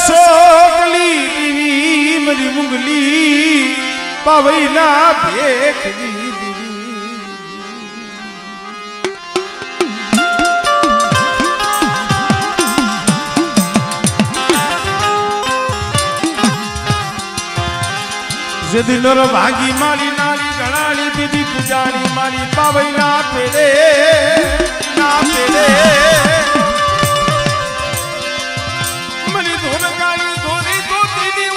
સોકલી દીવી મરી મુંગલી પાવઈના ભેખની જેદી નર ભાગી મારી નારી ગણાણી દીદી પૂજાણી મારી પાવઈ ના પેડે મની ધોન ગાઈ ધોરી તો દીદી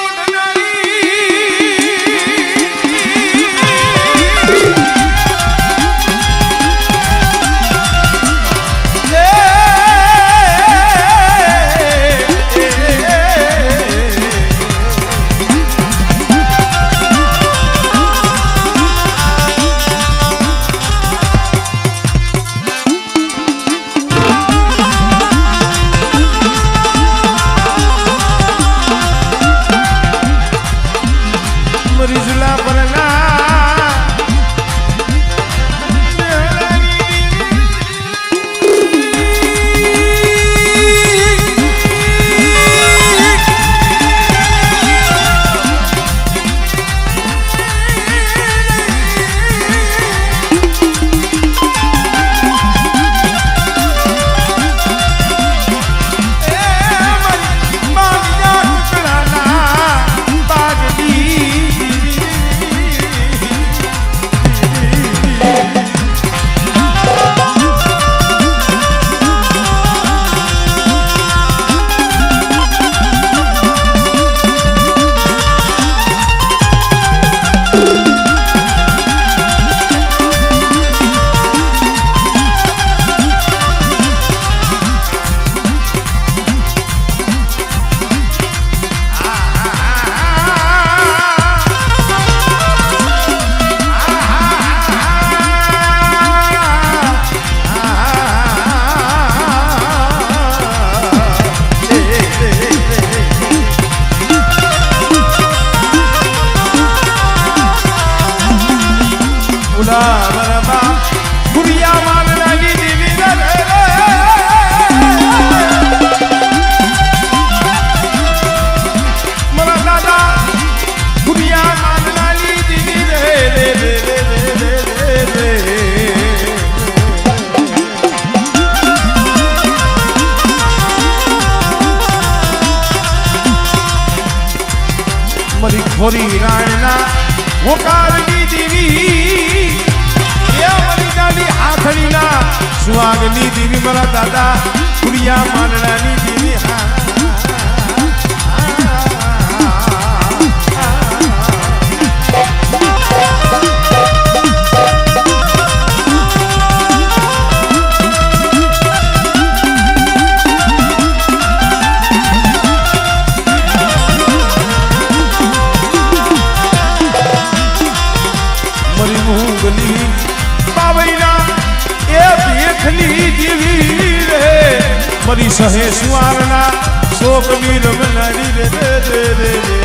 ખોરી રાણના હોકારની દીવી એ મારી દાદી આખડીના સુહાગની દીવી મારા દાદા કુડિયા માનડાની દીવી મરી સહે સુવારના શોક વીર મનારી રે રે રે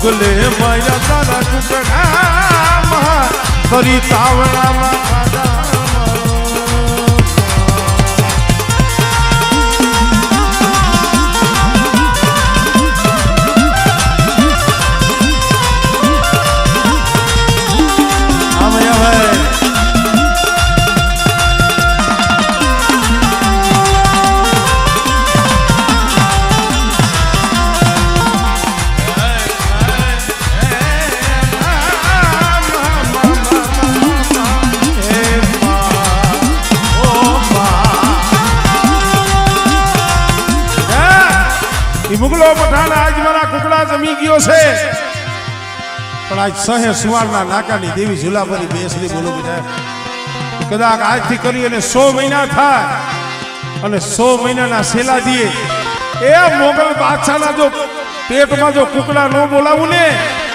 મોગલે માયા તારા ટુકડામાં કરી તાવડામાં મુગલો પઠાણ આજ મારા કુકડા જમી ગયો છે પણ આજ સહે સુવારના નાકાની દેવી ઝુલાપરી બેસરી બોલો બધા કદાચ આજથી કરી અને 100 મહિના થાય અને 100 મહિનાના સેલા દીએ એ મોગલ બાદશાહના જો પેટમાં જો કુકડા ન બોલાવું ને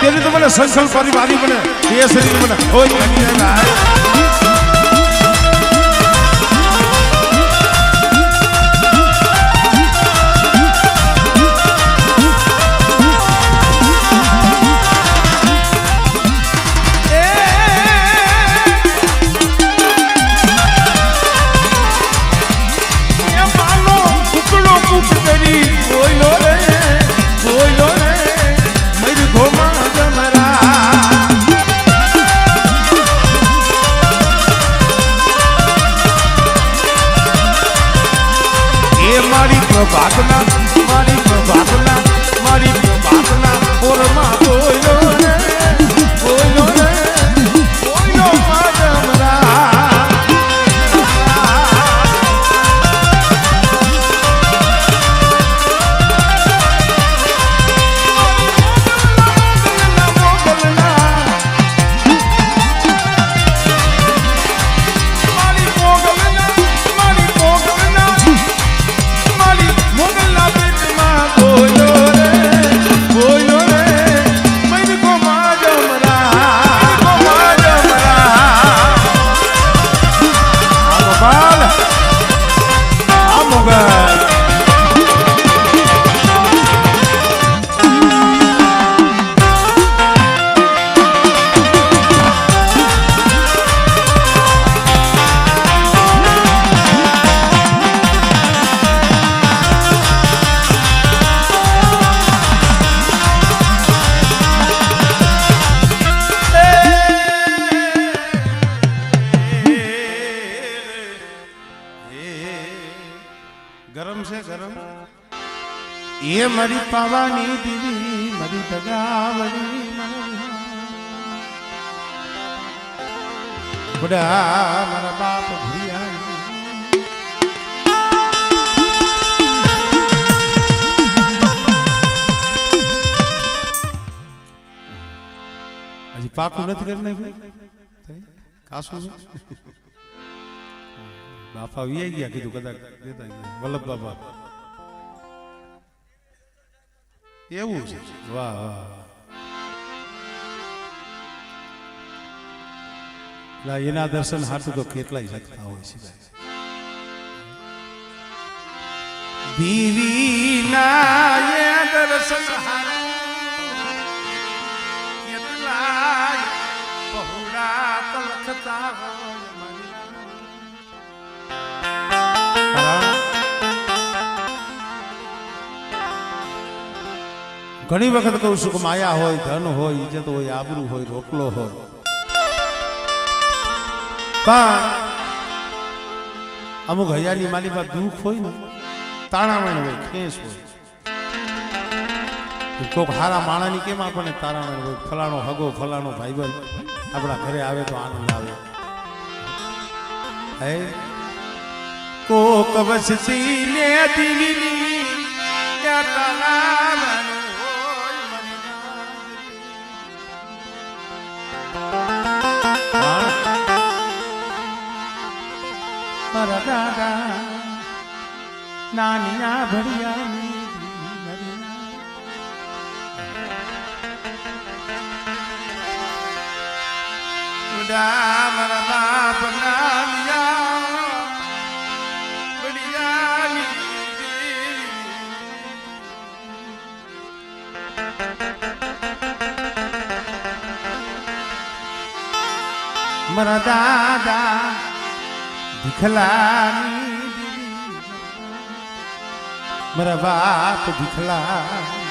તેની તો મને સંકલ્પ પરિવારી મને બેસરી મને હોય ભાઈ પ્રભાતના મારી પ્રભાતના મારી પ્રભાતના ઓરમાં બોલો રે બોલો માધમરા ગરમ છે ગરમ એ મારી પાવાની દીવી મારી દગાવડી બડા મારા બાપ ભૂયા હજી પાકું નથી કરી નાખ્યું કાશું બાપા વી ગયા કીધું કદાચ દેતા ગયા વલ્લભ બાપા એવું છે વાહ વાહ એના દર્શન હાટું તો કેટલાય શકતા હોય છે દીવીના એ દર્શન હાટું કેટલાય પહોળા તલખતા હોય ઘણી વખત કહું છું કે માયા હોય ધન હોય ઇજ્જત હોય આબરૂ હોય રોટલો હોય પણ અમુક હૈયાની માલી પાસે દુઃખ હોય ને તાણામણ હોય ખેસ હોય કોઈક હારા માણાની કેમ આપણને તારામણ હોય ફલાણો હગો ફલાણો ભાઈબંધ આપણા ઘરે આવે તો આનંદ આવે હે કોક વસતી ને દીવીની તારામણ મારા દાદા નાનિયા ભડિયાની મારા બાપ નાનિયા ભડિયાની મારા દાદા દિખલાની મારા બાપ દિખલા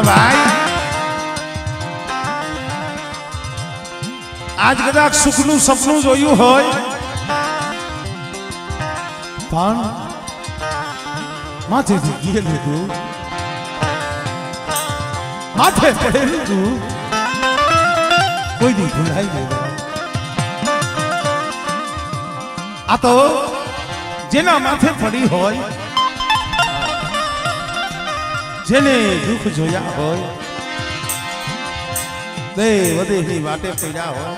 ભાઈ આજ કદાચ સુખનું સપનું જોયું હોય પણ માથેથી ગયેલું તું માથે પડેલું તું કોઈ દી ભૂલાઈ ગયું આ તો જેના માથે પડી હોય જેને દુઃખ જોયા હોય તે વધેની વાટે પડ્યા હોય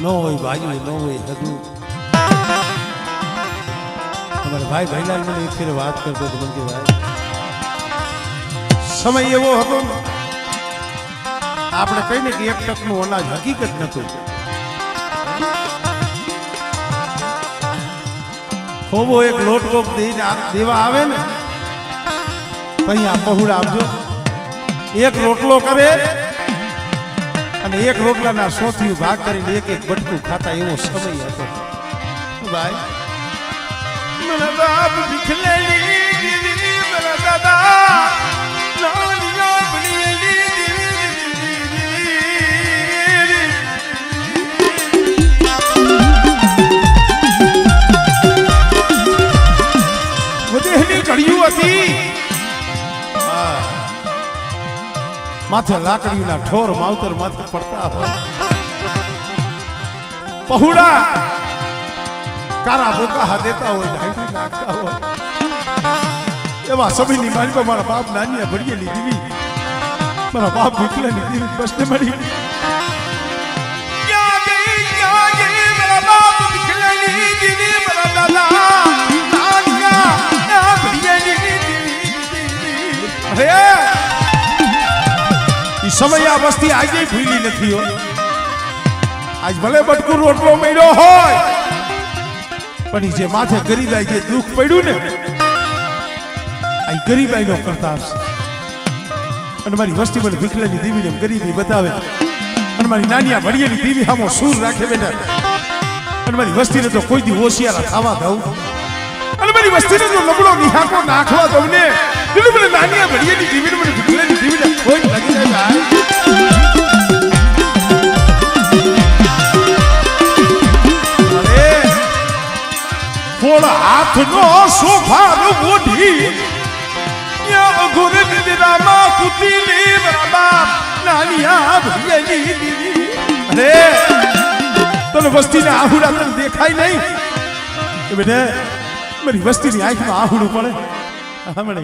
નો હોય ભાઈ નો હોય હદુ અમારા ભાઈ ભાઈલાલ મને એક ફેર વાત કરતો હતો મને કે ભાઈ સમય એવો હતો ને આપણે કહીને કે 1 ટકનું અનાજ હકીકત નતું ખોબો એક લોટ કોક દેવા આવે ને અહીંયા પહોળા આપજો એક રોટલો કરે અને એક રોટલાના 100 ભાગ કરીને એક એક બટકું ખાતા એવો સમય હતો ભાઈ મારા બાપ ભીખલેલી દીદી મારા દાદા નાનીઓ બનેલી વધેની કડિયું હતી માથે લાકડીના ઠોર માવતર માથે પડતા હોય પહોળા કારા બોકા દેતા હોય ઢાંકી નાખતા હોય એવા સમયની મારી મારા બાપ નાની ભરીએલી દીવી મારા બાપ ભીખલાની દીવી બસને મળી મારા બાપ ભીખલાની દીવી મારા દાદા નાનિયા ભરીએલી દીવી અરે સમય આ વસ્તી આજે ભૂલી નથી હો આજ ભલે બટકું રોટલો મળ્યો હોય પણ જે માથે ગરીબાઈ જે દુઃખ પડ્યું ને આ ગરીબાઈ નો કરતા અને મારી વસ્તી મને ભીખલાની દીવીને ગરીબી બતાવે અને મારી નાનિયા ભળિયેલી દીવી સામો સૂર રાખે બેટા અને મારી વસ્તીને તો કોઈ દી હોશિયારા ખાવા દઉં અને મારી વસ્તીને જો નબળો નિહાકો નાખવા દઉં ને એટલે મને નાનિયા ભળિયેલી દીવીને મને ભીખલાની દીવીને કોઈ લાગી જાય હાથનો સોફાનો મોઢી ગુરુ દીરામાં કુતીલી બાબા નાનિયા ભૈયાની દીદી અરે તને વસ્તીને આહુડા તને દેખાય નહીં કે બેટા મારી વસ્તીની આંખમાં આહુડું પડે હમણે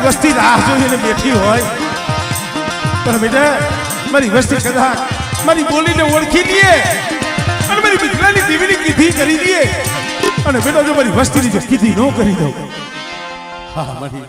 વસ્તી રાહ જોઈને બેઠી હોય પણ બેટા મારી વસ્તી કદાચ મારી બોલીને ઓળખી દે અને મારી ભીખલાની દીવીની કીધી કરી દે અને બેટા જો મારી વસ્તીની જો કીધી ન કરી દઉં હા મારી